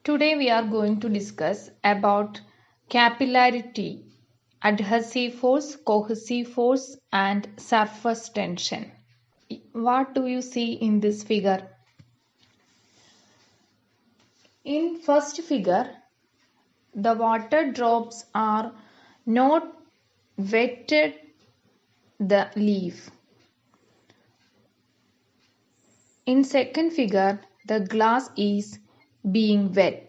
Today we are going to discuss about capillarity, adhesive force, cohesive force and surface tension. What do you see in this figure? In first figure, the water drops are not wetted the leaf. In second figure, the glass is being wet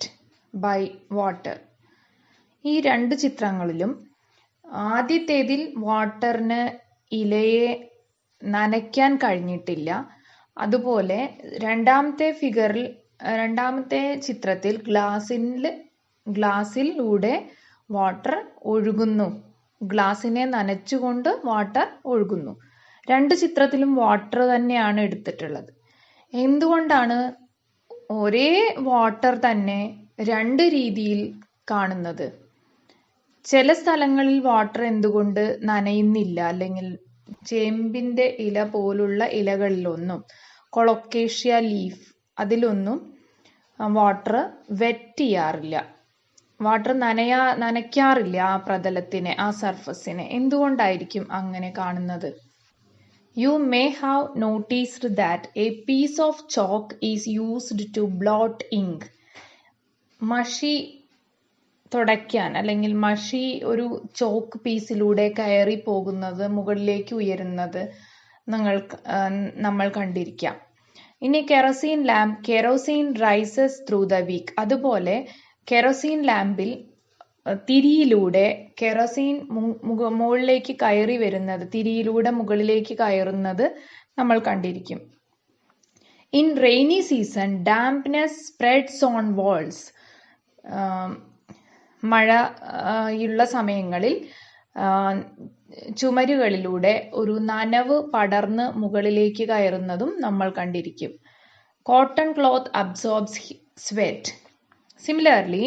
by water. ഈ രണ്ട് ചിത്രങ്ങളിലും ആദ്യത്തേതിൽ വാട്ടറിന് ഇലയെ നനയ്ക്കാൻ കഴിഞ്ഞിട്ടില്ല. അതുപോലെ രണ്ടാമത്തെ ചിത്രത്തിൽ ഗ്ലാസ്സിലൂടെ water ഒഴുകുന്നു. ഗ്ലാസ്സിനെ നനച്ചുകൊണ്ട് വാട്ടർ ഒഴുകുന്നു. രണ്ട് ചിത്രത്തിലും വാട്ടർ തന്നെയാണ് എടുത്തിട്ടുള്ളത്. എന്തുകൊണ്ടാണ് ഒരേ വാട്ടർ തന്നെ രണ്ട് രീതിയിൽ കാണുന്നത്? ചില സ്ഥലങ്ങളിൽ വാട്ടർ എന്തുകൊണ്ട് നനയുന്നില്ല? അല്ലെങ്കിൽ ചേമ്പിന്റെ ഇല പോലുള്ള ഇലകളിലൊന്നും, കൊളോക്കേഷ്യ ലീഫ്, അതിലൊന്നും വാട്ടർ വെറ്റ് ചെയ്യാറില്ല, വാട്ടർ നനയ്ക്കാറില്ല ആ പ്രതലത്തിനെ, ആ സർഫസിനെ. എന്തുകൊണ്ടായിരിക്കും അങ്ങനെ കാണുന്നത്? You may have noticed that a piece of chalk is used to blot ink. മഷി തുടയ്ക്കാൻ അല്ലെങ്കിൽ മഷി ഒരു ചോക്ക് പീസിലൂടെ കയറി പോകുന്നത്, മുകളിലേക്ക് ഉയരുന്നത് നമ്മൾ കണ്ടിരിക്കാം. ഇനി kerosene lamp, kerosene rises through the wick. അതുപോലെ കെറോസിൻ ലാമ്പിൽ തിരിയിലൂടെ കെറോസിൻ മുകളിലേക്ക് കയറി വരുന്നത്, തിരിയിലൂടെ മുകളിലേക്ക് കയറുന്നത് നമ്മൾ കണ്ടിരിക്കും. In rainy season dampness spreads on walls. മഴയുള്ള സമയങ്ങളിൽ ചുമരുകളിലൂടെ ഒരു നനവ് പടർന്ന് മുകളിലേക്ക് കയറുന്നതും നമ്മൾ കണ്ടിരിക്കും. Cotton cloth absorbs sweat. Similarly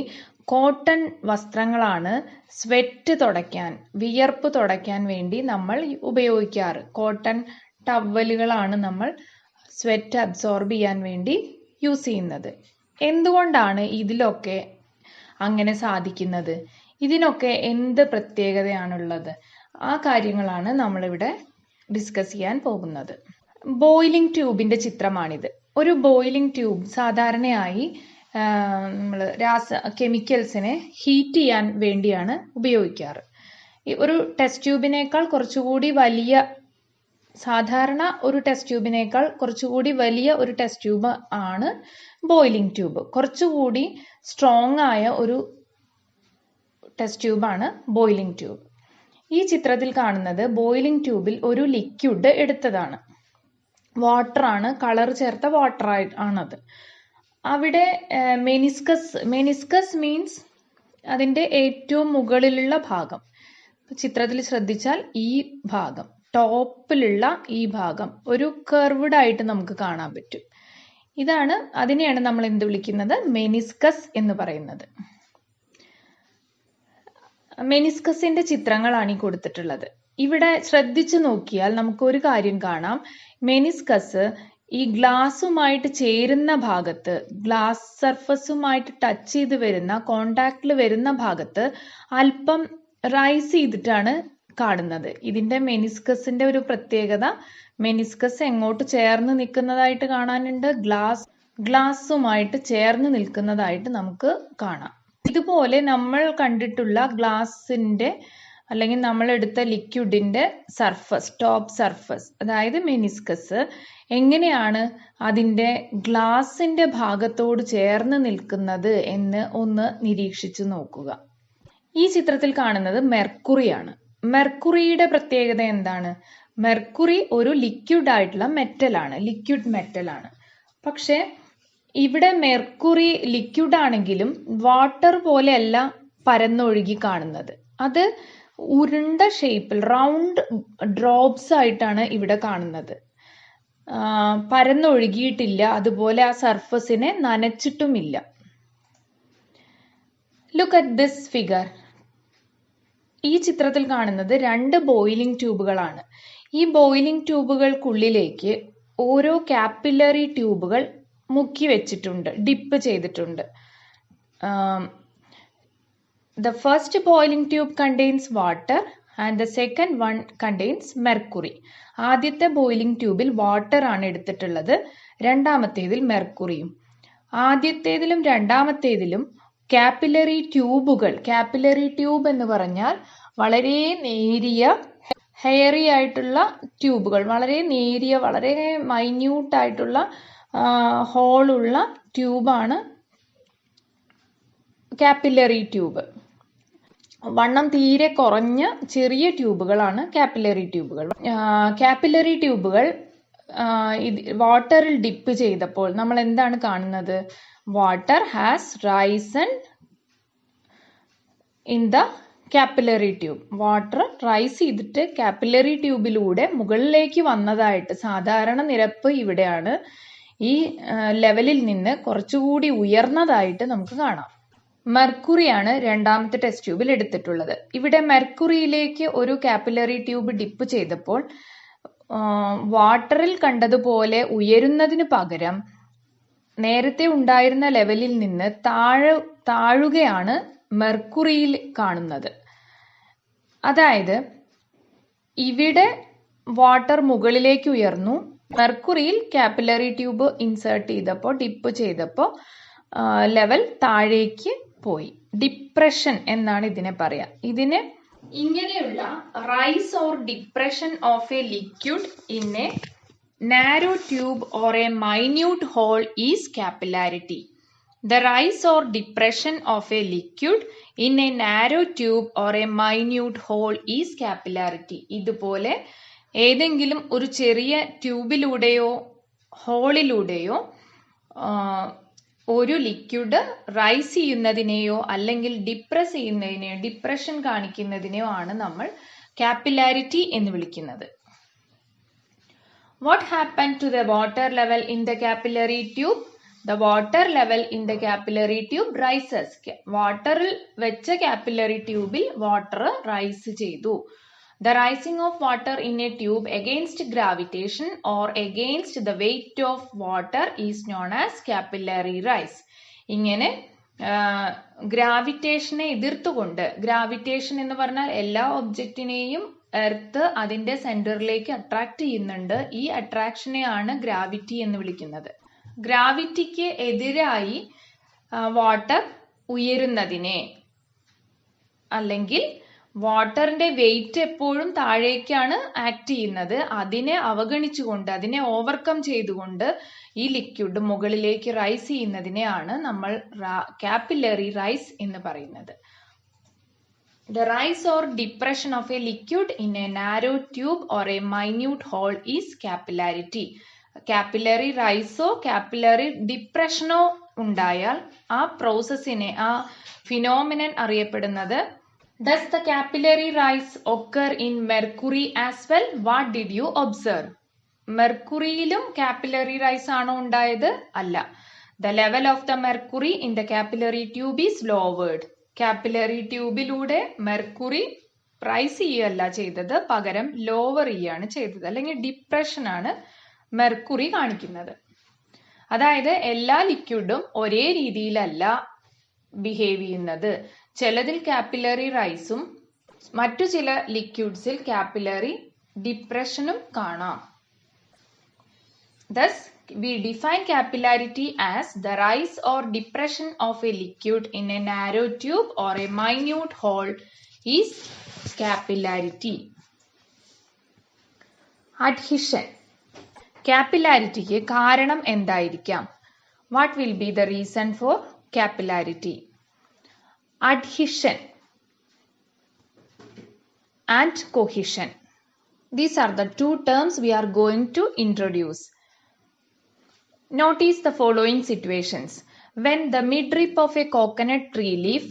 cotton വസ്ത്രങ്ങളാണ് സ്വെറ്റ് തുടയ്ക്കാൻ, വിയർപ്പ് തുടയ്ക്കാൻ വേണ്ടി നമ്മൾ ഉപയോഗിക്കാറ്. കോട്ടൺ ടവലുകളാണ് നമ്മൾ സ്വെറ്റ് അബ്സോർബ് ചെയ്യാൻ വേണ്ടി യൂസ് ചെയ്യുന്നത്. എന്തുകൊണ്ടാണ് ഇതിലൊക്കെ അങ്ങനെ സാധിക്കുന്നത്? ഇതിനൊക്കെ എന്ത് പ്രത്യേകതയാണുള്ളത്? ആ കാര്യങ്ങളാണ് നമ്മളിവിടെ ഡിസ്കസ് ചെയ്യാൻ പോകുന്നത്. ബോയിലിംഗ് ട്യൂബിന്റെ ചിത്രമാണിത്. ഒരു ബോയിലിംഗ് ട്യൂബ് സാധാരണയായി നമ്മൾ കെമിക്കൽസിനെ ഹീറ്റ് ചെയ്യാൻ വേണ്ടിയാണ് ഉപയോഗിക്കാറ്. ഒരു ടെസ്റ്റ് ട്യൂബിനേക്കാൾ കുറച്ചുകൂടി വലിയ, സാധാരണ ഒരു ടെസ്റ്റ് ട്യൂബിനേക്കാൾ കുറച്ചുകൂടി വലിയ ഒരു ടെസ്റ്റ് ട്യൂബ് ആണ് ബോയിലിംഗ് ട്യൂബ്. കുറച്ചുകൂടി സ്ട്രോങ് ആയ ഒരു ടെസ്റ്റ് ട്യൂബാണ് ബോയിലിംഗ് ട്യൂബ്. ഈ ചിത്രത്തിൽ കാണുന്നത് ബോയിലിംഗ് ട്യൂബിൽ ഒരു ലിക്വിഡ് എടുത്തതാണ്. വാട്ടറാണ്, കളർ ചേർത്ത വാട്ടർ ആണത്. അവിടെ മെനിസ്കസ് മീൻസ് അതിന്റെ ഏറ്റവും മുകളിലുള്ള ഭാഗം. ചിത്രത്തിൽ ശ്രദ്ധിച്ചാൽ ഈ ഭാഗം, ടോപ്പിലുള്ള ഈ ഭാഗം ഒരു കർവ്ഡ് ആയിട്ട് നമുക്ക് കാണാൻ പറ്റും. അതിനെയാണ് നമ്മൾ എന്ത് വിളിക്കുന്നത്? മെനിസ്കസ് എന്ന് പറയുന്നത്. മെനിസ്കസിന്റെ ചിത്രങ്ങളാണ് ഈ കൊടുത്തിട്ടുള്ളത്. ഇവിടെ ശ്രദ്ധിച്ചു നോക്കിയാൽ നമുക്ക് ഒരു കാര്യം കാണാം. മെനിസ്കസ് ഈ ഗ്ലാസുമായിട്ട് ചേരുന്ന ഭാഗത്ത്, ഗ്ലാസ് സർഫസുമായിട്ട് ടച്ച് ചെയ്ത് വരുന്ന, കോണ്ടാക്റ്റിൽ വരുന്ന ഭാഗത്ത് അല്പം റൈസ് ചെയ്തിട്ടാണ് കാണുന്നത്. ഇതിന്റെ മെനിസ്കസിന്റെ ഒരു പ്രത്യേകത, മെനിസ്കസ് എങ്ങോട്ട് ചേർന്ന് നിൽക്കുന്നതായിട്ട് കാണാനുണ്ട്? ഗ്ലാസുമായിട്ട് ചേർന്ന് നിൽക്കുന്നതായിട്ട് നമുക്ക് കാണാം. ഇതുപോലെ നമ്മൾ കണ്ടിട്ടുള്ള ഗ്ലാസിന്റെ അല്ലെങ്കിൽ നമ്മൾ എടുത്ത ലിക്വിഡിന്റെ സർഫസ്, ടോപ്പ് സർഫസ്, അതായത് മെനിസ്കസ് എങ്ങനെയാണ് അതിന്റെ ഗ്ലാസിന്റെ ഭാഗത്തോട് ചേർന്ന് നിൽക്കുന്നത് എന്ന് ഒന്ന് നിരീക്ഷിച്ചു നോക്കുക. ഈ ചിത്രത്തിൽ കാണുന്നത് മെർക്കുറിയാണ്. മെർക്കുറിയുടെ പ്രത്യേകത എന്താണ്? മെർക്കുറി ഒരു ലിക്വിഡ് ആയിട്ടുള്ള മെറ്റലാണ്, ലിക്വിഡ് മെറ്റലാണ്. പക്ഷെ ഇവിടെ മെർക്കുറി ലിക്വിഡ് ആണെങ്കിലും വാട്ടർ പോലെയല്ല പരന്നൊഴുകി കാണുന്നത്. അത് ഉരുണ്ട ഷേപ്പിൽ, റൗണ്ട് ഡ്രോപ്സ് ആയിട്ടാണ് ഇവിടെ കാണുന്നത്. പരന്നൊഴുകിയിട്ടില്ല, അതുപോലെ ആ സർഫസിനെ നനച്ചിട്ടുമില്ല. Look at this figure. ഈ ചിത്രത്തിൽ കാണുന്നത് രണ്ട് ബോയിലിംഗ് ട്യൂബുകളാണ്. ഈ ബോയിലിംഗ് ട്യൂബുകൾക്കുള്ളിലേക്ക് ഓരോ കാപ്പിലറി ട്യൂബുകൾ മുക്കി വെച്ചിട്ടുണ്ട്, ഡിപ്പ് ചെയ്തിട്ടുണ്ട്. The first boiling tube contains water and the second one contains mercury. ആദ്യത്തെ ബോയിലിംഗ് ട്യൂബിൽ വാട്ടർ ആണ് എടുത്തിട്ടുള്ളത്, രണ്ടാമത്തേതിൽ മെർക്കുറിയും. ആദ്യത്തേതിലും രണ്ടാമത്തേതിലും കാപ്പിലറി ട്യൂബുകൾ, കാപ്പിലറി ട്യൂബ് എന്ന് പറഞ്ഞാൽ വളരെ നേരിയ ഹെയറി ആയിട്ടുള്ള ട്യൂബുകൾ, വളരെ നേരിയ വളരെ മൈന്യൂട്ട് ആയിട്ടുള്ള ഹോളുള്ള ട്യൂബാണ് കാപ്പിലറി ട്യൂബ്. വണ്ണം തീരെ കുറഞ്ഞ ചെറിയ ട്യൂബുകളാണ് കാപ്പിലറി ട്യൂബുകൾ. കാപ്പിലറി ട്യൂബുകൾ വാട്ടറിൽ ഡിപ്പ് ചെയ്തപ്പോൾ നമ്മൾ എന്താണ് കാണുന്നത്? Water has risen in the capillary tube. Water rise ചെയ്തിട്ട് കാപ്പിലറി ട്യൂബിലൂടെ മുകളിലേക്ക് വന്നതായിട്ട്, സാധാരണ നിരപ്പ് ഇവിടെയാണ്, ഈ ലെവലിൽ നിന്ന് കുറച്ചുകൂടി ഉയർന്നതായിട്ട് നമുക്ക് കാണാം. മെർക്കുറിയാണ് രണ്ടാമത്തെ ടെസ്റ്റ് ട്യൂബിൽ എടുത്തിട്ടുള്ളത്. ഇവിടെ മെർക്കുറിയിലേക്ക് ഒരു കാപ്പിലറി ട്യൂബ് ഡിപ്പ് ചെയ്തപ്പോൾ വാട്ടറിൽ കണ്ടതുപോലെ ഉയരുന്നതിന് പകരം നേരത്തെ ഉണ്ടായിരുന്ന ലെവലിൽ നിന്ന് താഴുകയാണ് മെർക്കുറിയിൽ കാണുന്നത്. അതായത് ഇവിടെ വാട്ടർ മുകളിലേക്ക് ഉയർന്നു, മെർക്കുറിയിൽ കാപ്പിലറി ട്യൂബ് ഇൻസേർട്ട് ചെയ്തപ്പോൾ, ഡിപ്പ് ചെയ്തപ്പോൾ ലെവൽ താഴേക്ക് പോയി. ഡിപ്രഷൻ എന്നാണ് ഇതിനെ പറയാ. ഇതിന് ഇങ്ങനെയുള്ള rise or depression of a liquid in a narrow tube or a minute hole is capillarity. The rise or depression of a liquid in a narrow tube or a minute hole is capillarity. ഇതുപോലെ ഏതെങ്കിലും ഒരു ചെറിയ ട്യൂബിലൂടെയോ ഹോളിലൂടെയോ ഒരു liquid rice ചെയ്യുന്നതിനെയോ അല്ലെങ്കിൽ depress ചെയ്യുന്നതിനെയോ, depression കാണിക്കുന്നതിനെയോ ആണ് നമ്മൾ capillarity എന്ന് വിളിക്കുന്നത്. What happened to the water level in the capillary tube? The water level in the capillary tube rises. വാട്ടറിൽ വെച്ച കാപ്പിലറി ട്യൂബിൽ വാട്ടർ റൈസ് ചെയ്തു. The rising of water in a tube against gravitation or against the weight of water is known as capillary rise. ഇങ്ങനെ ഗ്രാവിറ്റേഷനെ എതിർത്തുകൊണ്ട്, gravitation എന്ന് പറഞ്ഞാൽ എല്ലാ ഒബ്ജക്റ്റിനെയും earth അതിന്റെ സെന്ററിലേക്ക് അട്രാക്ട് ചെയ്യുന്നുണ്ട്. ഈ അട്രാക്ഷനെയാണ് ഗ്രാവിറ്റി എന്ന് വിളിക്കുന്നത്. ഗ്രാവിറ്റിക്ക് എതിരായി വാട്ടർ ഉയരുന്നതിനെ, അല്ലെങ്കിൽ വാട്ടറിന്റെ വെയിറ്റ് എപ്പോഴും താഴേക്കാണ് ആക്ട് ചെയ്യുന്നത്, അതിനെ അവഗണിച്ചുകൊണ്ട്, അതിനെ ഓവർകം ചെയ്തുകൊണ്ട് ഈ ലിക്വിഡ് മുകളിലേക്ക് റൈസ് ചെയ്യുന്നതിനെയാണ് നമ്മൾ കാപ്പിലറി റൈസ് എന്ന് പറയുന്നത്. The rise or depression of a liquid in a narrow tube or a minute hole is capillarity. Capillary റൈസോ കാപ്പിലറി ഡിപ്രഷനോ ഉണ്ടായാൽ ആ പ്രോസസ്സിനെ, ആ ഫിനോമിനൻ അറിയപ്പെടുന്നത് Does the capillary rise occur in mercury as well? What did you observe? മെർക്കുറിയിലും capillary rise ആണോ ഉണ്ടായത്? അല്ല. The level of the mercury in the capillary tube is lowered. Capillary ട്യൂബിലൂടെ മെർക്കുറി റൈസ് ചെയ്യുകയല്ല ചെയ്തത്, പകരം ലോവർ ചെയ്യുകയാണ് ചെയ്തത്, അല്ലെങ്കിൽ ഡിപ്രഷൻ ആണ് മെർക്കുറി കാണിക്കുന്നത്. അതായത് എല്ലാ ലിക്വിഡും ഒരേ രീതിയിലല്ല ബിഹേവ് ചെയ്യുന്നത്. ചിലതിൽ കാപ്പിലറി റൈസും മറ്റു ചില ലിക്വിഡ്സിൽ കാപ്പിലറി ഡിപ്രഷനും കാണാം. Thus, we define capillarity as the rise or depression of a liquid in a narrow tube or a minute hole is capillarity. Adhesion. കാപ്പിലാരിറ്റിക്ക് കാരണം എന്തായിരിക്കാം? What will be the reason for capillarity? Adhesion and cohesion. These are the two terms we are going to introduce. Notice the following situations. When the midrib of a coconut tree leaf,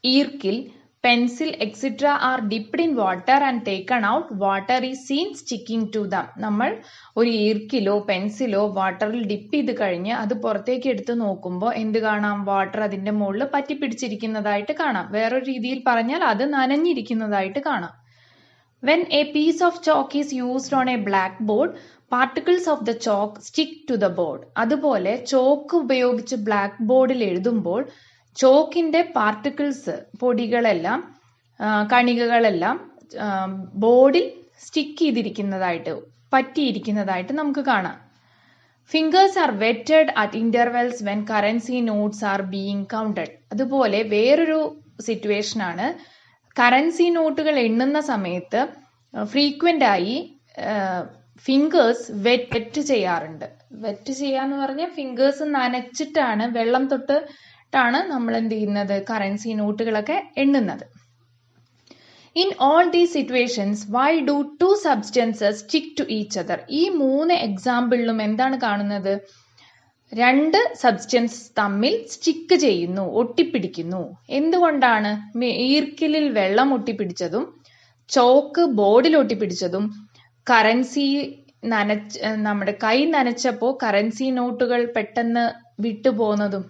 earkill, pencil, etc. are dipped in water and taken out, water is seen sticking to them. നമ്മൾ ഒരു ഈർക്കിലോ പെൻസിലോ വാട്ടറിൽ dip ചെയ്ത് കഴിഞ്ഞ് അത് പുറത്തേക്ക് എടുത്ത് നോക്കുമ്പോൾ എന്ത് കാണാം? വാട്ടർ അതിന്റെ മുകളിൽ പറ്റിപ്പിടിച്ചിരിക്കുന്നതായിട്ട് കാണാം. വേറൊരു രീതിയിൽ പറഞ്ഞാൽ അത് നനഞ്ഞിരിക്കുന്നതായിട്ട് കാണാം. When a piece of chalk is used on a blackboard, particles of the chalk stick to the board. അതുപോലെ ചോക്ക് ഉപയോഗിച്ച് ബ്ലാക്ക് ബോർഡിൽ എഴുതുമ്പോൾ ചോക്കിന്റെ പാർട്ടിക്കിൾസ്, പൊടികളെല്ലാം, കണികകളെല്ലാം ബോർഡിൽ സ്റ്റിക്ക് ചെയ്തിരിക്കുന്നതായിട്ട്, പറ്റിയിരിക്കുന്നതായിട്ട് നമുക്ക് കാണാം. Fingers are wetted at intervals when currency notes are being counted. അതുപോലെ വേറൊരു സിറ്റുവേഷൻ ആണ്, കറൻസി നോട്ടുകൾ എണ്ണുന്ന സമയത്ത് ഫ്രീക്വന്റ് ആയി ഫിംഗേഴ്സ് വെറ്റ് ചെയ്യാറുണ്ട്. വെറ്റ് ചെയ്യാന്ന് പറഞ്ഞാൽ ഫിംഗേഴ്സ് നനച്ചിട്ടാണ്, വെള്ളം തൊട്ടിട്ടാണ് നമ്മൾ എന്ത് ചെയ്യുന്നത്, currency നോട്ടുകളൊക്കെ എണ്ണുന്നത്. In all these situations, why do two substances stick to each other? ഈ 3 എക്സാമ്പിളിലും എന്താണ് കാണുന്നത്? 2 സബ്സ്റ്റൻസ് തമ്മിൽ സ്റ്റിക്ക് ചെയ്യുന്നു, ഒട്ടിപ്പിടിക്കുന്നു. എന്തുകൊണ്ടാണ്? ഈർക്കിലിൽ വെള്ളം ഒട്ടിപ്പിടിച്ചതും ചോക്ക് ബോർഡിൽ ഒട്ടിപ്പിടിച്ചതും കറൻസി നമ്മുടെ കൈ നനച്ചപ്പോൾ കറൻസി നോട്ടുകൾ പെട്ടെന്ന് വിട്ടുപോകുന്നതും.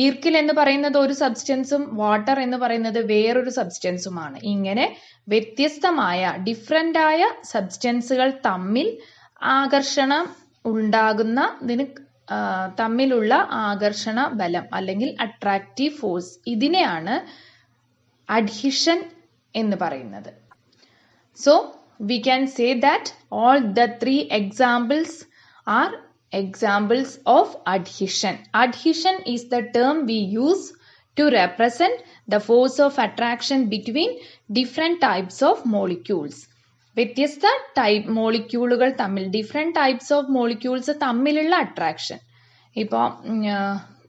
ഈർക്കിൽ എന്ന് പറയുന്നത് ഒരു സബ്സ്റ്റൻസും വാട്ടർ എന്ന് പറയുന്നത് വേറൊരു സബ്സ്റ്റൻസുമാണ്. ഇങ്ങനെ വ്യത്യസ്തമായ ഡിഫറൻ്റ് ആയ സബ്സ്റ്റൻസുകൾ തമ്മിൽ ആകർഷണം ഉണ്ടാകുന്നതിന് തമ്മിലുള്ള ആകർഷണ ബലം അല്ലെങ്കിൽ അട്രാക്റ്റീവ് ഫോഴ്സ്, ഇതിനെയാണ് അഡ്ഹിഷൻ എന്ന് പറയുന്നത്. So we can say that all the 3 examples are examples of adhesion. Adhesion is the term we use to represent the force of attraction between different types of molecules. വ്യത്യസ്ത type മോളിക്യൂളുകൾ തമ്മിൽ, different types of molecules തമ്മിലുള്ള attraction. ഇപ്പോൾ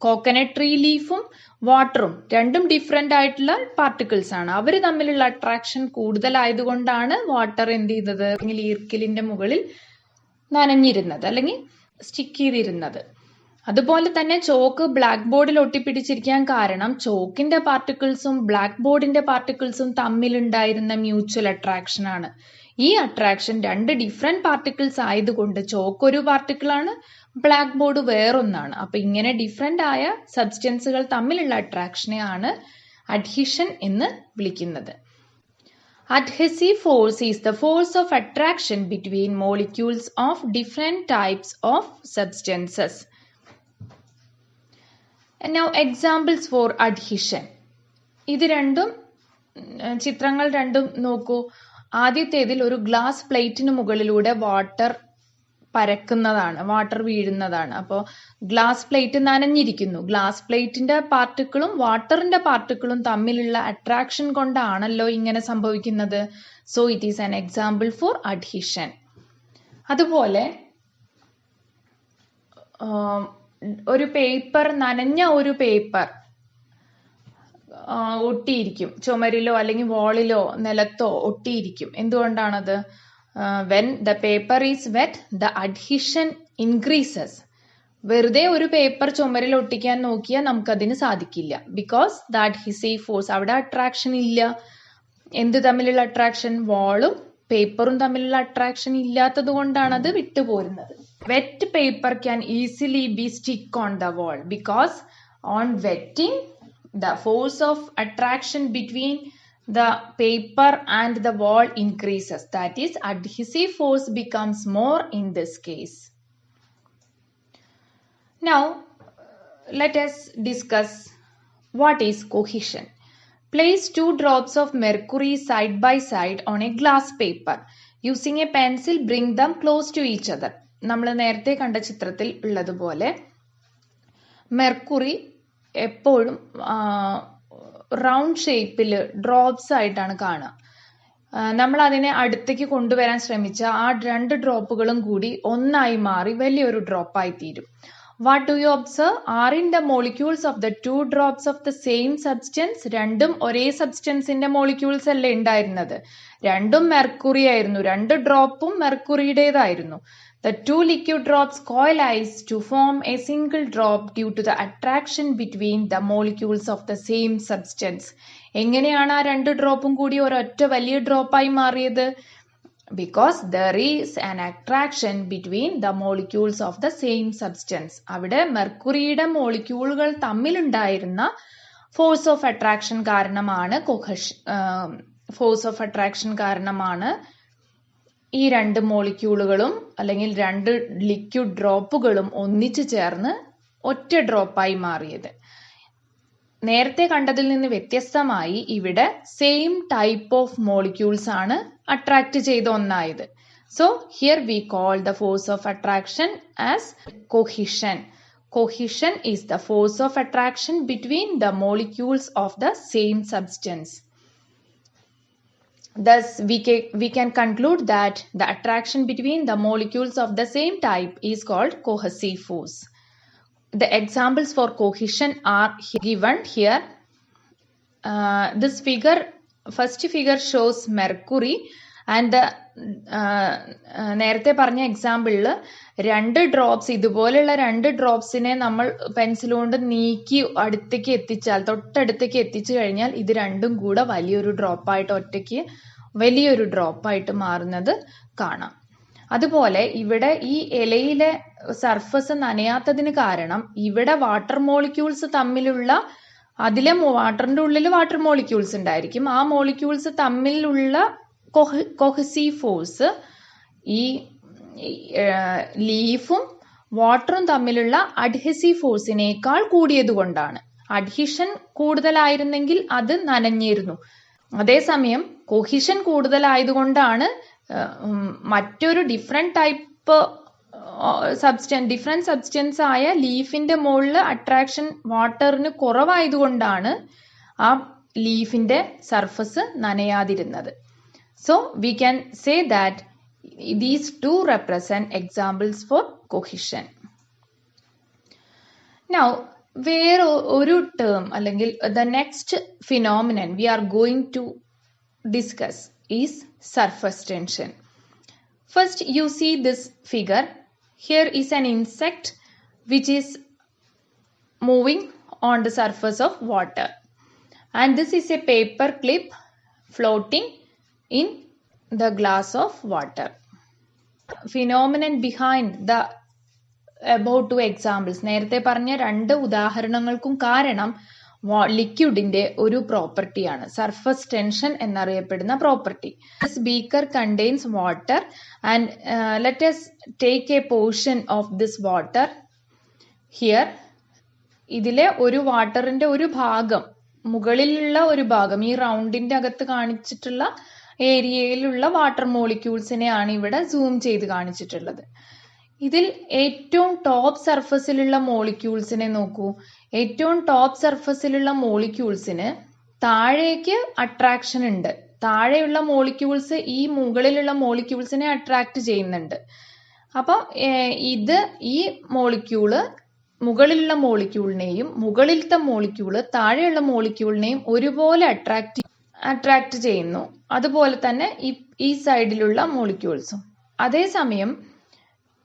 coconut tree ലീഫും വാട്ടറും രണ്ടും different ആയിട്ടുള്ള particles ആണ്. അവർ തമ്മിലുള്ള attraction കൂടുതലായതുകൊണ്ടാണ് water എന്ത് ചെയ്തത്, അല്ലെങ്കിൽ ഈർക്കിലിന്റെ മുകളിൽ നനഞ്ഞിരുന്നത് അല്ലെങ്കിൽ സ്റ്റിക്ക് ചെയ്തിരുന്നത്. അതുപോലെ തന്നെ ചോക്ക് ബ്ലാക്ക് ബോർഡിൽ ഒട്ടിപ്പിടിച്ചിരിക്കാൻ കാരണം ചോക്കിന്റെ പാർട്ടിക്കിൾസും ബ്ലാക്ക് ബോർഡിന്റെ പാർട്ടിക്കിൾസും തമ്മിലുണ്ടായിരുന്ന മ്യൂച്വൽ അട്രാക്ഷൻ ആണ്. ഈ അട്രാക്ഷൻ 2 ഡിഫറെന്റ് പാർട്ടിക്കിൾസ് ആയതുകൊണ്ട് ചോക്ക് ഒരു പാർട്ടിക്കിളാണ്, ബ്ലാക്ക് ബോർഡ് വേറൊന്നാണ്. അപ്പൊ ഇങ്ങനെ ഡിഫറെന്റ് ആയ സബ്സ്റ്റൻസുകൾ തമ്മിലുള്ള അട്രാക്ഷനെ ആണ് അഡ്ഹിഷൻ എന്ന് വിളിക്കുന്നത്. Adhesive force is the force of attraction between molecules of different types of substances. And now examples for adhesion. ഇത് രണ്ടും ചിത്രങ്ങൾ രണ്ടും നോക്കൂ. ആദ്യത്തേതിൽ ഒരു ഗ്ലാസ് പ്ലേറ്റിന് മുകളിലൂടെ വാട്ടർ പരക്കുന്നതാണ്, വാട്ടർ വീഴുന്നതാണ്. അപ്പോൾ ഗ്ലാസ് പ്ലേറ്റ് നനഞ്ഞിരിക്കുന്നു. ഗ്ലാസ് പ്ലേറ്റിന്റെ പാർട്ടിക്കിളും വാട്ടറിന്റെ പാർട്ടിക്കിളും തമ്മിലുള്ള അട്രാക്ഷൻ കൊണ്ടാണല്ലോ ഇങ്ങനെ സംഭവിക്കുന്നത്. So it is an example for adhesion. അതുപോലെ ഒരു പേപ്പർ, നനഞ്ഞ ഒരു പേപ്പർ ഒട്ടിയിരിക്കും, ചുമരിലോ അല്ലെങ്കിൽ വാളിലോ നിലത്തോ ഒട്ടിയിരിക്കും. എന്തുകൊണ്ടാണത്? when the paper is wet, the adhesion increases. വെറുതെ ഒരു പേപ്പർ ചുമരിൽ ഒട്ടിക്കാൻ നോക്കിയാൽ നമുക്കതിന് സാധിക്കില്ല. ബിക്കോസ് ദ അഡ്ഹീസീവ് ഫോഴ്സ്, അവിടെ അട്രാക്ഷൻ ഇല്ല. എന്ത് തമ്മിലുള്ള അട്രാക്ഷൻ? വാളും പേപ്പറും തമ്മിലുള്ള അട്രാക്ഷൻ ഇല്ലാത്തത് കൊണ്ടാണ് അത് വിട്ടുപോരുന്നത്. Wet paper can easily be stick on the wall because on wetting the force of attraction between the paper and the wall increases. That is, adhesive force becomes more in this case. Now, let us discuss what is cohesion. Place 2 drops of mercury side by side on a glass paper. Using a pencil, bring them close to each other. നമ്മൾ നേരത്തെ കണ്ട ചിത്രത്തിൽ ഉള്ളതുപോലെ mercury എപ്പോഴും round ഷേപ്പിൽ drops ആയിട്ടാണ് കാണുക. നമ്മൾ അതിനെ അടുത്തേക്ക് കൊണ്ടുവരാൻ ശ്രമിച്ച ആ 2 ഡ്രോപ്പുകളും കൂടി ഒന്നായി മാറി വലിയൊരു ഡ്രോപ്പായി തീരും. What do you observe? Are in the molecules of the 2 drops of the same substance. രണ്ടും ഒരേ സബ്സ്റ്റൻസിന്റെ മോളിക്യൂൾസ് അല്ലേ ഉണ്ടായിരുന്നത്? രണ്ടും മെർക്കുറി ആയിരുന്നു, 2 ഡ്രോപ്പും മെർക്കുറിയുടേതായിരുന്നു. The 2 liquid drops coalesce to form a single drop due to the attraction between the molecules of the same substance. എങ്ങനെയാണ് ആ 2 ഡ്രോപ്പും കൂടി ഒരൊറ്റ വലിയ ഡ്രോപ്പായി മാറിയത്? Because there is an attraction between the molecules of the same substance. അവിടെ മെർക്കുറിയുടെ മോളിക്യൂളുകൾ തമ്മിലുണ്ടായിരുന്ന force of attraction കാരണമാണ് force of attraction കാരണമാണ് ഈ 2 മോളിക്യൂളുകളും അല്ലെങ്കിൽ 2 ലിക്വിഡ് ഡ്രോപ്പുകളും ഒന്നിച്ചു ചേർന്ന് ഒറ്റ ഡ്രോപ്പായി മാറിയത്. നേരത്തെ കണ്ടതിൽ നിന്ന് വ്യത്യസ്തമായി ഇവിടെ സെയിം ടൈപ്പ് ഓഫ് മോളിക്യൂൾസ് ആണ് അട്രാക്ട് ചെയ്ത ഒന്നായത്. So here we call the force of attraction as cohesion. Cohesion is the force of attraction between the molecules of the same substance. Thus we can conclude that the attraction between the molecules of the same type is called cohesive force. The examples for cohesion are given here. This figure, first figure shows mercury and the നേരത്തെ പറഞ്ഞ എക്സാമ്പിളിൽ 2 drops ഇതുപോലെയുള്ള 2 ഡ്രോപ്സിനെ നമ്മൾ pencil കൊണ്ട് നീക്കി അടുത്തേക്ക് എത്തിച്ചാൽ, തൊട്ടടുത്തേക്ക് എത്തിച്ചു കഴിഞ്ഞാൽ ഇത് രണ്ടും കൂടെ വലിയൊരു ഡ്രോപ്പായിട്ട് ഒറ്റയ്ക്ക് വലിയൊരു ഡ്രോപ്പായിട്ട് മാറുന്നത് കാണാം. അതുപോലെ ഇവിടെ ഈ ഇലയിലെ സർഫസ് നനയാത്തതിന് കാരണം ഇവിടെ വാട്ടർ മോളിക്യൂൾസ് തമ്മിലുള്ള, അതിലെ വാട്ടറിന്റെ ഉള്ളിൽ വാട്ടർ മോളിക്യൂൾസ് ഉണ്ടായിരിക്കും, ആ മോളിക്യൂൾസ് തമ്മിലുള്ള കൊഹസീവ് ഫോഴ്സ് ഈ ലീഫും വാട്ടറും തമ്മിലുള്ള അഡ്ഹസീവ് ഫോഴ്സിനേക്കാൾ കൂടിയത് കൊണ്ടാണ്. അഡ്ഹിഷൻ കൂടുതലായിരുന്നെങ്കിൽ അത് നനഞ്ഞിരുന്നു. അതേസമയം കൊഹിഷൻ കൂടുതലായതുകൊണ്ടാണ് മറ്റൊരു ഡിഫറെന്റ് സബ്സ്റ്റൻസ് ആയ ലീഫിന്റെ മുകളിൽ അട്രാക്ഷൻ വാട്ടറിന് കുറവായതുകൊണ്ടാണ് ആ ലീഫിന്റെ surface നനയാതിരുന്നത്. So we can say that these two represent examples for cohesion. Now, where oru term അല്ലെങ്കിൽ the next phenomenon we are going to discuss is surface tension. First, you see this figure. Here is an insect which is moving on the surface of water, and this is a paper clip floating in the glass of water. Phenomenon behind the above two examples, നേരത്തെ പറഞ്ഞ 2 ഉദാഹരണങ്ങൾക്കും കാരണം ലിക്വിഡിന്റെ ഒരു പ്രോപ്പർട്ടിയാണ്, surface tension എന്നറിയപ്പെടുന്ന property. This beaker contains water and let us take a portion of this water here. ഇതിലെ ഒരു വാട്ടറിന്റെ ഒരു ഭാഗം, മുകളിലുള്ള ഒരു ഭാഗം, ഈ റൗണ്ടിന്റെ അകത്ത് കാണിച്ചിട്ടുള്ള ഏരിയയിലുള്ള വാട്ടർ മോളിക്യൂൾസിനെയാണ് ഇവിടെ സൂം ചെയ്ത് കാണിച്ചിട്ടുള്ളത്. ഇതിൽ ഏറ്റവും ടോപ്പ് സർഫസിലുള്ള മോളിക്യൂൾസിനെ നോക്കൂ. ഏറ്റവും ടോപ്പ് സർഫസിലുള്ള മോളിക്യൂൾസിന് താഴേക്ക് അട്രാക്ഷൻ ഉണ്ട്. താഴെയുള്ള മോളിക്യൂൾസ് ഈ മുകളിലുള്ള മോളിക്യൂൾസിനെ അട്രാക്ട് ചെയ്യുന്നുണ്ട്. അപ്പോൾ ഈ മോളിക്യൂള് മുകളിലുള്ള മോളിക്യൂളിനെയും മുകളിലത്തെ മോളിക്യൂള് താഴെയുള്ള മോളിക്യൂളിനെയും ഒരുപോലെ അട്രാക്ട് ചെയ്യുന്നു. അതുപോലെ തന്നെ ഈ സൈഡിലുള്ള മോളിക്യൂൾസും. അതേസമയം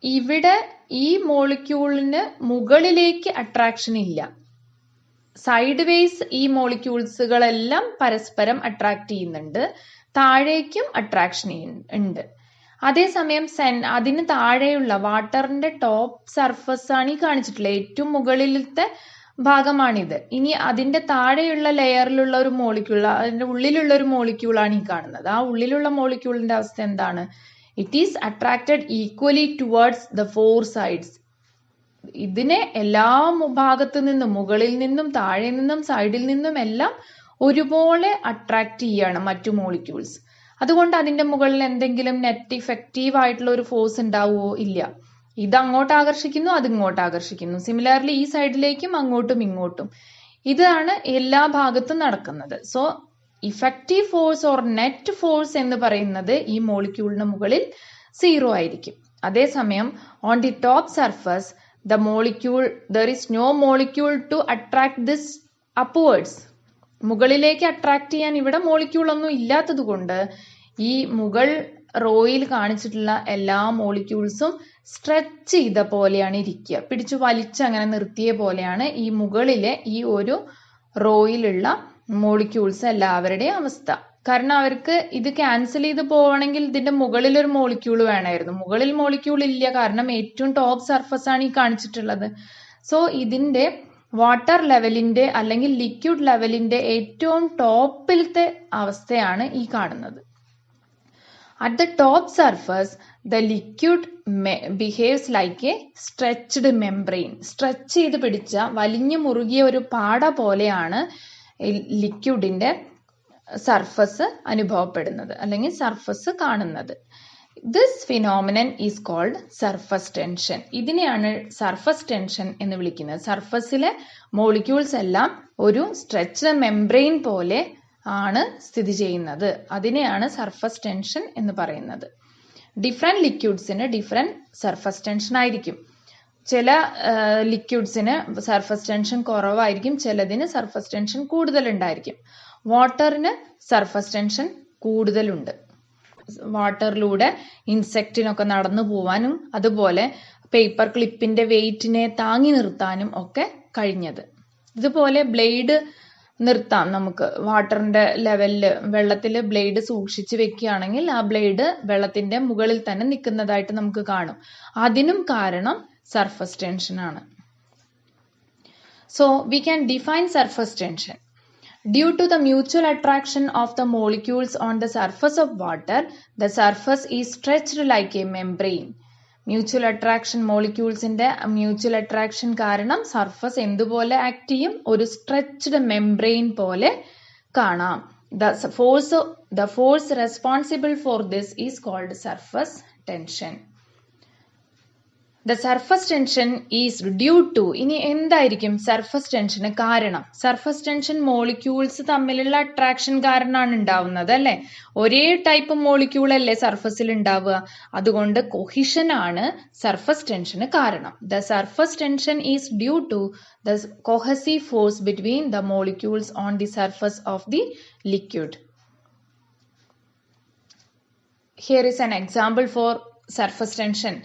ഇവിടെ ഈ മോളിക്യൂളിന് മുകളിലേക്ക് അട്രാക്ഷൻ ഇല്ല. സൈഡ് വേസ് ഈ മോളിക്യൂൾസുകളെല്ലാം പരസ്പരം അട്രാക്ട് ചെയ്യുന്നുണ്ട്, താഴേക്കും അട്രാക്ഷൻ ഉണ്ട്. അതേസമയം അതിന് താഴെയുള്ള വാട്ടറിന്റെ ടോപ്പ് സർഫസ് ആണ് ഈ കാണിച്ചിട്ടുള്ളത്, ഏറ്റവും മുകളിലത്തെ ഭാഗമാണിത്. ഇനി അതിന്റെ താഴെയുള്ള ലെയറിലുള്ള ഒരു മോളിക്യൂൾ, അതിന്റെ ഉള്ളിലുള്ള ഒരു മോളിക്യൂളാണ് ഈ കാണുന്നത്. ആ ഉള്ളിലുള്ള മോളിക്യൂളിന്റെ അവസ്ഥ എന്താണ്? It is attracted equally towards the 4 sides. ഇതിനെ എല്ലാ ഭാഗത്തു നിന്നും, മുകളിൽ നിന്നും താഴെ നിന്നും സൈഡിൽ നിന്നും എല്ലാം ഒരുപോലെ അട്രാക്ട് ചെയ്യാണ് മറ്റു മോളിക്യൂൾസ്. അതുകൊണ്ട് അതിന്റെ മുകളിൽ എന്തെങ്കിലും നെറ്റ് ഇഫക്റ്റീവ് ആയിട്ടുള്ള ഒരു ഫോഴ്സ് ഉണ്ടാവുമോ? ഇല്ല. ഇത് അങ്ങോട്ട് ആകർഷിക്കുന്നു, അത് ഇങ്ങോട്ട് ആകർഷിക്കുന്നു. സിമിലർലി ഈ സൈഡിലേക്കും അങ്ങോട്ടും ഇങ്ങോട്ടും. ഇതാണ് എല്ലാ ഭാഗത്തും നടക്കുന്നത്. So effective force or net force എന്ന് പറയുന്നത് ഈ മോളിക്യൂളിന് മുകളിൽ 0 ആയിരിക്കും. അതേസമയം on the top surface there is no molecule to attract this upwards. മുകളിലേക്ക് അട്രാക്ട് ചെയ്യാൻ ഇവിടെ മോളിക്യൂൾ ഒന്നും ഇല്ലാത്തത് കൊണ്ട് ഈ മുകൾ റോയിൽ കാണിച്ചിട്ടുള്ള എല്ലാ മോളിക്യൂൾസും സ്ട്രെച്ച് ചെയ്ത പോലെയാണ് ഇരിക്കുക, പിടിച്ചു വലിച്ചങ്ങനെ നിർത്തിയ പോലെയാണ് ഈ മുകളിലെ ഈ ഒരു റോയിലുള്ള മോളിക്യൂൾസ് എല്ലാവരുടെയും അവസ്ഥ. കാരണം അവർക്ക് ഇത് ക്യാൻസൽ ചെയ്ത് പോവണമെങ്കിൽ ഇതിന്റെ മുകളിൽ ഒരു മോളിക്യൂൾ വേണമായിരുന്നു. മുകളിൽ മോളിക്യൂൾ ഇല്ല, കാരണം ഏറ്റവും ടോപ്പ് സർഫസ് ആണ് ഈ കാണിച്ചിട്ടുള്ളത്. സോ ഇതിന്റെ വാട്ടർ ലെവലിന്റെ അല്ലെങ്കിൽ ലിക്വിഡ് ലെവലിന്റെ ഏറ്റവും ടോപ്പിലത്തെ അവസ്ഥയാണ് ഈ കാണുന്നത്. At the top surface, the liquid behaves like a stretched membrane. Stretch ചെയ്ത് പിടിച്ച വലിഞ്ഞു മുറുകിയ ഒരു പാട പോലെയാണ് ലിക്വിഡിന്റെ സർഫസ് അനുഭവപ്പെടുന്നത് അല്ലെങ്കിൽ സർഫസ് കാണുന്നത്. This phenomenon is called surface tension. ഇതിനെയാണ് സർഫസ് ടെൻഷൻ എന്ന് വിളിക്കുന്നത്. സർഫസിലെ മോളിക്യൂൾസ് എല്ലാം ഒരു സ്ട്രെച്ച്ഡ് മെംബ്രെയിൻ പോലെ ആണ് സ്ഥിതി ചെയ്യുന്നത്. അതിനെയാണ് സർഫസ് ടെൻഷൻ എന്ന് പറയുന്നത്. ഡിഫറെന്റ് ലിക്വിഡ്സിന് ഡിഫറെന്റ് സർഫസ് ടെൻഷൻ ആയിരിക്കും. ചില ലിക്വിഡ്സിന് സർഫസ് ടെൻഷൻ കുറവായിരിക്കും, ചിലതിന് സർഫസ് ടെൻഷൻ കൂടുതലുണ്ടായിരിക്കും. വാട്ടറിന് സർഫസ് ടെൻഷൻ കൂടുതലുണ്ട്. വാട്ടറിലൂടെ ഇൻസെക്റ്റിനൊക്കെ നടന്നു പോവാനും അതുപോലെ പേപ്പർ ക്ലിപ്പിന്റെ വെയിറ്റിനെ താങ്ങി നിർത്താനും ഒക്കെ കഴിഞ്ഞത്. ഇതുപോലെ ബ്ലേഡ് നിർത്താം നമുക്ക്. വാട്ടറിന്റെ ലെവലില് വെള്ളത്തിൽ ബ്ലേഡ് സൂക്ഷിച്ച് വെക്കുകയാണെങ്കിൽ ആ ബ്ലേഡ് വെള്ളത്തിന്റെ മുകളിൽ തന്നെ നിൽക്കുന്നതായിട്ട് നമുക്ക് കാണും. അതിനും കാരണം സർഫസ് ടെൻഷൻ ആണ്. So we can define surface tension. Due to the mutual attraction of the molecules on the surface of water, the surface is stretched like a membrane. Mutual attraction മോളിക്യൂൾസിന്റെ mutual attraction കാരണം surface എന്തുപോലെ act ചെയ്യും? ഒരു stretched membrane പോലെ കാണാം. The force responsible for this is called surface tension. The surface tension is due to. ഇനി എന്തായിരിക്കും surface ടെൻഷന് കാരണം? സർഫസ് ടെൻഷൻ മോളിക്യൂൾസ് തമ്മിലുള്ള അട്രാക്ഷൻ കാരണമാണ് ഉണ്ടാവുന്നത് അല്ലെ. ഒരേ ടൈപ്പ് മോളിക്യൂൾ അല്ലേ സർഫസിൽ ഉണ്ടാവുക. അതുകൊണ്ട് കൊഹിഷൻ ആണ് സർഫസ് ടെൻഷന് കാരണം. The surface tension is due to the cohesive force between the molecules on the surface of the liquid. Here is an example for surface tension.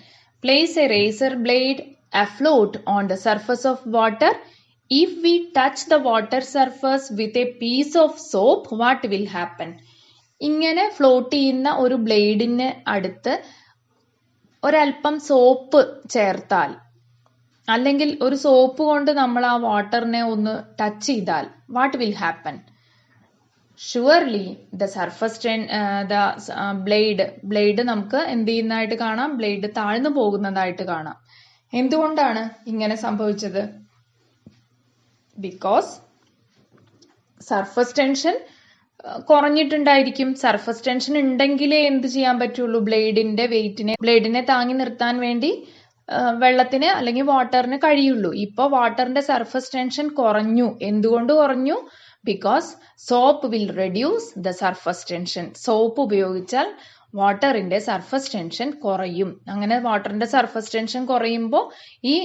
Place a razor blade afloat on the surface of water. If we touch the water surface with a piece of soap, what will happen? ഇങ്ങനെ float ചെയ്യുന്ന ഒരു ബ്ലേഡിന് അടുത്ത് ഒരൽപ്പം soap ചേർത്താൽ അല്ലെങ്കിൽ ഒരു soap കൊണ്ട് നമ്മൾ ആ വാട്ടറിനെ ഒന്ന് ടച്ച് ചെയ്താൽ what will happen? Surely the surface blade നമുക്ക് എന്ത് ചെയ്യുന്നതായിട്ട് കാണാം? ബ്ലേഡ് താഴ്ന്നു പോകുന്നതായിട്ട് കാണാം. എന്തുകൊണ്ടാണ് ഇങ്ങനെ സംഭവിച്ചത്? ബിക്കോസ് സർഫസ് ടെൻഷൻ കുറഞ്ഞിട്ടുണ്ടായിരിക്കും. സർഫസ് ടെൻഷൻ ഉണ്ടെങ്കിലേ എന്ത് ചെയ്യാൻ പറ്റുള്ളൂ? ബ്ലേഡിനെ താങ്ങി നിർത്താൻ വേണ്ടി വെള്ളത്തിന് അല്ലെങ്കിൽ വാട്ടറിന് കഴിയുള്ളൂ. ഇപ്പൊ വാട്ടറിന്റെ സർഫസ് ടെൻഷൻ കുറഞ്ഞു. എന്തുകൊണ്ട് കുറഞ്ഞു? Because soap will reduce the surface tension. Soap ഉപയോഗിച്ചാൽ വാട്ടറിന്റെ സർഫസ് ടെൻഷൻ കുറയും. അങ്ങനെ വാട്ടറിന്റെ സർഫസ് ടെൻഷൻ കുറയുമ്പോൾ ഈ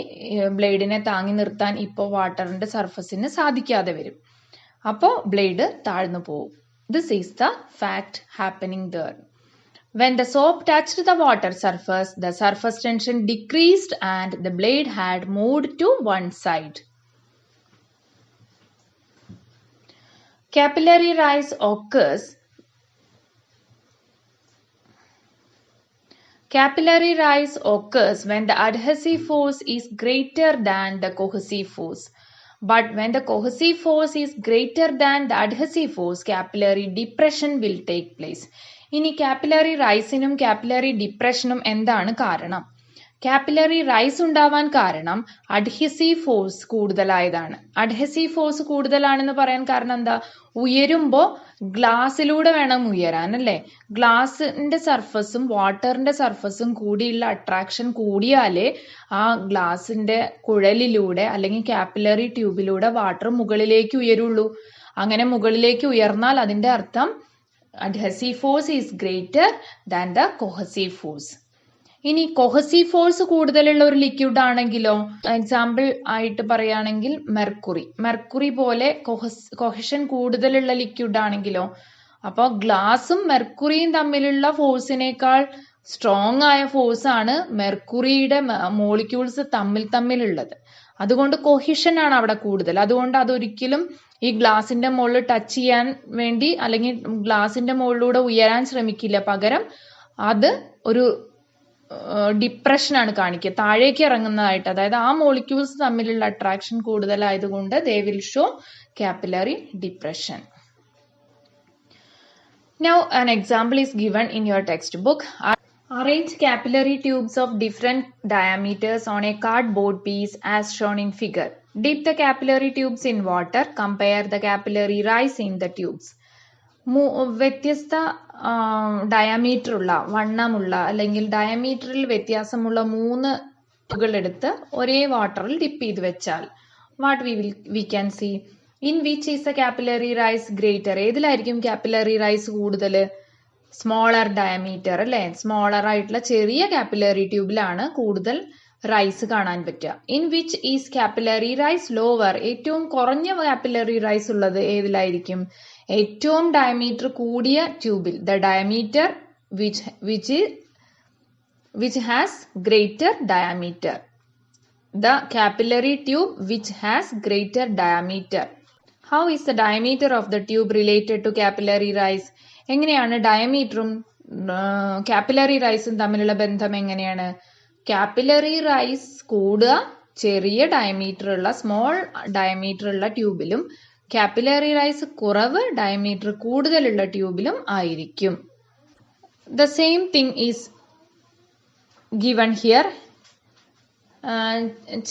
ബ്ലേഡിനെ താങ്ങി നിർത്താൻ ഇപ്പോൾ വാട്ടറിന്റെ സർഫസിന് സാധിക്കാതെ വരും. അപ്പോൾ ബ്ലേഡ് താഴ്ന്നു പോകും. This is the fact happening there. When the soap touched the water surface, the surface tension decreased and the blade had moved to one side. Capillary rise occurs. Capillary rise occurs when the adhesive force is greater than the cohesive force. But when the cohesive force is greater than the adhesive force, capillary depression will take place. ഇനി capillary റൈസിനും capillary ഡിപ്രഷനും എന്താണ് കാരണം? Capillary rice ഉണ്ടാവാൻ കാരണം adhesive force കൂടുതലായതാണ്. Adhesive force കൂടുതലാണെന്ന് പറയാൻ കാരണം എന്താ? ഉയരുമ്പോൾ ഗ്ലാസ്സിലൂടെ വേണം ഉയരാൻ അല്ലേ. ഗ്ലാസിന്റെ സർഫസും വാട്ടറിന്റെ സർഫസും കൂടിയുള്ള അട്രാക്ഷൻ കൂടിയാലേ ആ ഗ്ലാസിന്റെ കുഴലിലൂടെ അല്ലെങ്കിൽ കാപ്പിലറി ട്യൂബിലൂടെ വാട്ടർ മുകളിലേക്ക് ഉയരുള്ളൂ. അങ്ങനെ മുകളിലേക്ക് ഉയർന്നാൽ അതിന്റെ അർത്ഥം adhesive force is greater than the cohesive force. ഇനി കൊഹസീവ് ഫോഴ്സ് കൂടുതലുള്ള ഒരു ലിക്വിഡ് ആണെങ്കിലോ, എക്സാമ്പിൾ ആയിട്ട് പറയുകയാണെങ്കിൽ മെർക്കുറി പോലെ കൊഹഷൻ കൂടുതലുള്ള ലിക്വിഡ് ആണെങ്കിലോ, അപ്പോൾ ഗ്ലാസും മെർക്കുറിയും തമ്മിലുള്ള ഫോഴ്സിനേക്കാൾ സ്ട്രോങ് ആയ ഫോഴ്സ് ആണ് മെർക്കുറിയുടെ മോളിക്യൂൾസ് തമ്മിലുള്ളത്. അതുകൊണ്ട് കൊഹിഷൻ ആണ് അവിടെ കൂടുതൽ. അതുകൊണ്ട് അതൊരിക്കലും ഈ ഗ്ലാസിന്റെ മുകളിൽ ടച്ച് ചെയ്യാൻ വേണ്ടി അല്ലെങ്കിൽ ഗ്ലാസിന്റെ മുകളിലൂടെ ഉയരാൻ ശ്രമിക്കില്ല. പകരം അത് ഒരു ഡിപ്രഷനാണ് കാണിക്കുക, താഴേക്ക് ഇറങ്ങുന്നതായിട്ട്. അതായത് ആ മോളിക്യൂൾസ് തമ്മിലുള്ള അട്രാക്ഷൻ കൂടുതലായതുകൊണ്ട് they will show capillary depression. Now an example is given in your textbook. Arrange capillary tubes of different diameters on a cardboard piece as shown in figure. Dip the capillary tubes in water. Compare the capillary rise in the tubes. വ്യത്യസ്ത diameter ഉള്ള വണ്ണമുള്ള അല്ലെങ്കിൽ ഡയമീറ്ററിൽ വ്യത്യാസമുള്ള 3 ട്യൂബുകൾ എടുത്ത് ഒരേ വാട്ടറിൽ dip ചെയ്ത് വെച്ചാൽ what we can see in which is the capillary rise greater. ഏതിലായിരിക്കും കാപ്പിലറി റൈസ് കൂടുതൽ? സ്മോളർ ഡയമീറ്റർ അല്ലെ, സ്മോളർ ആയിട്ടുള്ള ചെറിയ കാപ്പിലറി ട്യൂബിലാണ് കൂടുതൽ റൈസ് കാണാൻ പറ്റുക. In which is capillary rise lower. ഏറ്റവും കുറഞ്ഞ കാപ്പിലറി റൈസ് ഉള്ളത് ഏതിലായിരിക്കും? ഏറ്റവും ഡയമീറ്റർ കൂടിയ ട്യൂബിൽ. The diameter which has greater diameter. The capillary tube which has greater diameter. How is the diameter of the tube related to capillary rise? എങ്ങനെയാണ് ഡയമീറ്ററും capillary റൈസും തമ്മിലുള്ള ബന്ധം എങ്ങനെയാണ്? കാപ്പിലറി റൈസ് കൂടുക ചെറിയ ഡയമീറ്റർ ഉള്ള സ്മോൾ ഡയമീറ്റർ ഉള്ള ട്യൂബിലും, കാപ്പിലറി റൈസ് കുറവ് ഡയമീറ്റർ കൂടുതലുള്ള ട്യൂബിലും ആയിരിക്കും. The same thing is given here.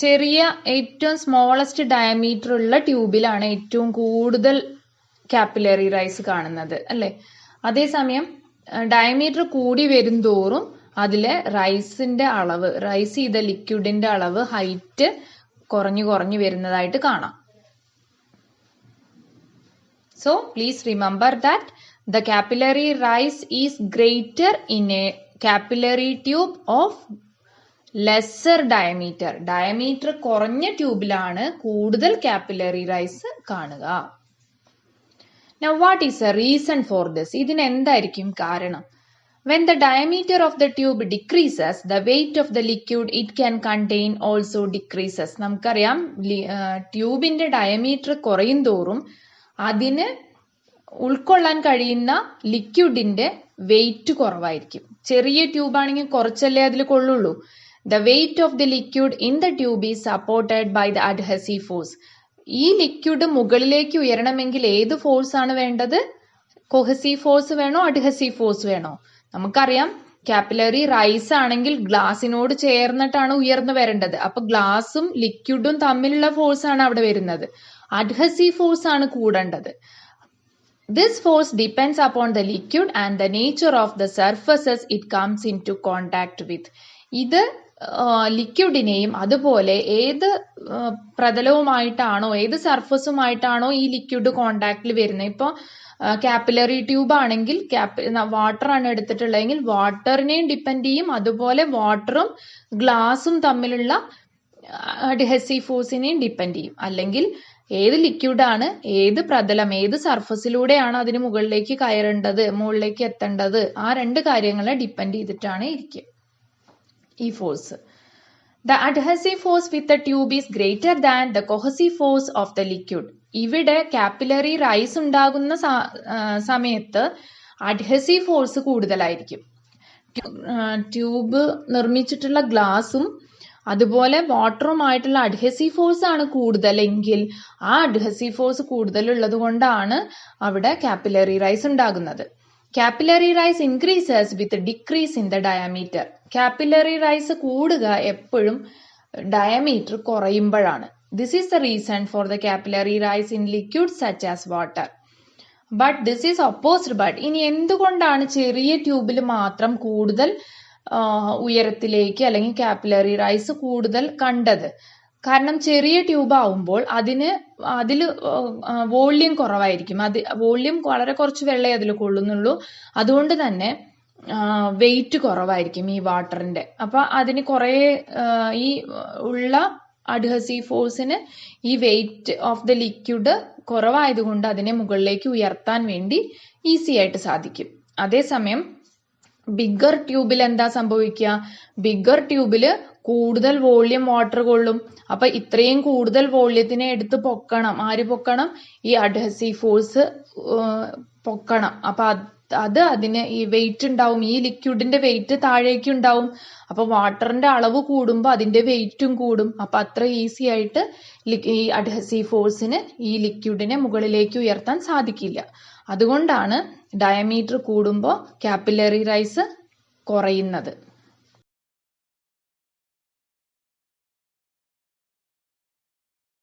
ചെറിയ ഏറ്റവും സ്മോളസ്റ്റ് ഡയമീറ്റർ ഉള്ള ട്യൂബിലാണ് ഏറ്റവും കൂടുതൽ കാപ്പിലറി റൈസ് കാണുന്നത് അല്ലെ. അതേസമയം ഡയമീറ്റർ കൂടി വരും തോറും അതിലെ റൈസിന്റെ അളവ്, റൈസ് ചെയ്ത ലിക്വിഡിന്റെ അളവ്, ഹൈറ്റ് കുറഞ്ഞു കുറഞ്ഞു വരുന്നതായിട്ട് കാണാം. So please remember that the capillary rise is greater in a capillary tube of lesser diameter. Diameter കുറഞ്ഞ ട്യൂബിലാണ് കൂടുതൽ capillary rise കാണുക. Now what is the reason for this? ഇതിന് എന്തായിരിക്കും കാരണം? When the diameter of the tube decreases, the weight of the liquid it can contain also decreases. നമുക്കറിയാം ട്യൂബിന്റെ diameter കുറയും തോറും അതിന് ഉൾക്കൊള്ളാൻ കഴിയുന്ന ലിക്വിഡിന്റെ വെയിറ്റ് കുറവായിരിക്കും. ചെറിയ ട്യൂബ് ആണെങ്കിൽ കുറച്ചല്ലേ അതിൽ കൊള്ളുള്ളൂ. The weight of the liquid in the tube is supported by the adhesive force. ഈ ലിക്വിഡ് മുകളിലേക്ക് ഉയരണമെങ്കിൽ ഏത് ഫോഴ്സ് ആണ് വേണ്ടത്? കൊഹസീവ് ഫോഴ്സ് വേണോ അഡ്ഹസീവ് ഫോഴ്സ് വേണോ? നമുക്കറിയാം കാപ്പിലറി റൈസ് ആണെങ്കിൽ ഗ്ലാസിനോട് ചേർന്നിട്ടാണ് ഉയർന്നു വരേണ്ടത്. അപ്പൊ ഗ്ലാസും ലിക്വിഡും തമ്മിലുള്ള ഫോഴ്സ് ആണ് അവിടെ വരുന്നത്. അഡ്ഹസീവ് ഫോഴ്സ് ആണ് കൂടേണ്ടത്. This force depends upon the liquid and the nature of the surfaces it comes into contact with. ഇത് ലിക്വിഡിനെയും അതുപോലെ ഏത് പ്രതലവുമായിട്ടാണോ ഏത് സർഫസുമായിട്ടാണോ ഈ ലിക്വിഡ് കോണ്ടാക്റ്റിൽ വരുന്നത്. ഇപ്പോൾ കാപ്പിലറി ട്യൂബ് ആണെങ്കിൽ വാട്ടർ ആണ് എടുത്തിട്ടുള്ളതെങ്കിൽ വാട്ടറിനെയും ഡിപ്പെൻഡ് ചെയ്യും, അതുപോലെ വാട്ടറും ഗ്ലാസും തമ്മിലുള്ള അഡ്ഹസീവ് ഫോഴ്സിനെയും ഡിപ്പെൻഡ് ചെയ്യും. അല്ലെങ്കിൽ ഏത് ലിക്വിഡാണ്, ഏത് പ്രതലം, ഏത് സർഫസിലൂടെയാണ് അതിന് മുകളിലേക്ക് കയറേണ്ടത്, മുകളിലേക്ക് എത്തേണ്ടത്, ആ രണ്ട് കാര്യങ്ങളെ ഡിപ്പെൻഡ് ചെയ്തിട്ടാണ് ഇരിക്കുക ഈ force. The adhesive force with the tube is greater than the cohesive force of the liquid. ഇവിടെ കാപ്പിലറി റൈസ് ഉണ്ടാകുന്ന സമയത്ത് അഡ്ഹസീവ് ഫോഴ്സ് കൂടുതലായിരിക്കും. ട്യൂബ് നിർമ്മിച്ചിട്ടുള്ള ഗ്ലാസും അതുപോലെ വാട്ടറുമായിട്ടുള്ള അഡ്ഹസീവ് ഫോഴ്സ് ആണ് കൂടുതലെങ്കിൽ ആ അഡ്ഹസീവ് ഫോഴ്സ് കൂടുതലുള്ളത് കൊണ്ടാണ് അവിടെ കാപ്പിലറി റൈസ് ഉണ്ടാകുന്നത്. Capillary rise increases with decrease in the diameter. Capillary rise കൂടുക എപ്പോഴും ഡയമീറ്റർ കുറയുമ്പോഴാണ്. This is the reason for the capillary rise in liquid such as water. But this is opposite. But ഇനി എന്തുകൊണ്ടാണ് ചെറിയ ട്യൂബിൽ മാത്രം കൂടുതൽ ഉയരത്തിലേക്ക് അല്ലെങ്കിൽ കാപ്പിലറി റൈസ് കൂടുതൽ കണ്ടത്? കാരണം ചെറിയ ട്യൂബ് ആവുമ്പോൾ അതിൽ വോള്യം കുറവായിരിക്കും. വോള്യം വളരെ കുറച്ച് വെള്ളമേ അതിൽ കൊള്ളുന്നുള്ളൂ. അതുകൊണ്ട് തന്നെ വെയിറ്റ് കുറവായിരിക്കും ഈ വാട്ടറിന്റെ. അപ്പൊ അതിന് കുറെ ഈ ഉള്ള അഡ്ഹസീവ് ഫോഴ്സിന് ഈ വെയിറ്റ് ഓഫ് ദ ലിക്വിഡ് കുറവായതുകൊണ്ട് അതിനെ മുകളിലേക്ക് ഉയർത്താൻ വേണ്ടി ഈസി ആയിട്ട് സാധിക്കും. അതേസമയം ബിഗ്ഗർ ട്യൂബിൽ എന്താ സംഭവിക്കുക? ബിഗ്ഗർ ട്യൂബില് കൂടുതൽ വോള്യം വാട്ടർ കൊള്ളും. അപ്പൊ ഇത്രയും കൂടുതൽ വോള്യത്തിനെ എടുത്ത് പൊക്കണം. ആര് പൊക്കണം? ഈ അഡ്ഹസീവ് ഫോഴ്സ് പൊക്കണം. അപ്പൊ അത് അതിന് ഈ വെയിറ്റ് ഉണ്ടാവും. ഈ ലിക്വിഡിന്റെ വെയിറ്റ് താഴേക്ക് ഉണ്ടാവും. അപ്പൊ വാട്ടറിന്റെ അളവ് കൂടുമ്പോൾ അതിന്റെ വെയിറ്റും കൂടും. അപ്പൊ അത്ര ഈസി ആയിട്ട് ഈ അഡ്ഹസീവ് ഫോഴ്സിന് ഈ ലിക്വിഡിനെ മുകളിലേക്ക് ഉയർത്താൻ സാധിക്കില്ല. അതുകൊണ്ടാണ് ഡയമീറ്റർ കൂടുമ്പോൾ കാപ്പിലറി റൈസ് കുറയുന്നത്.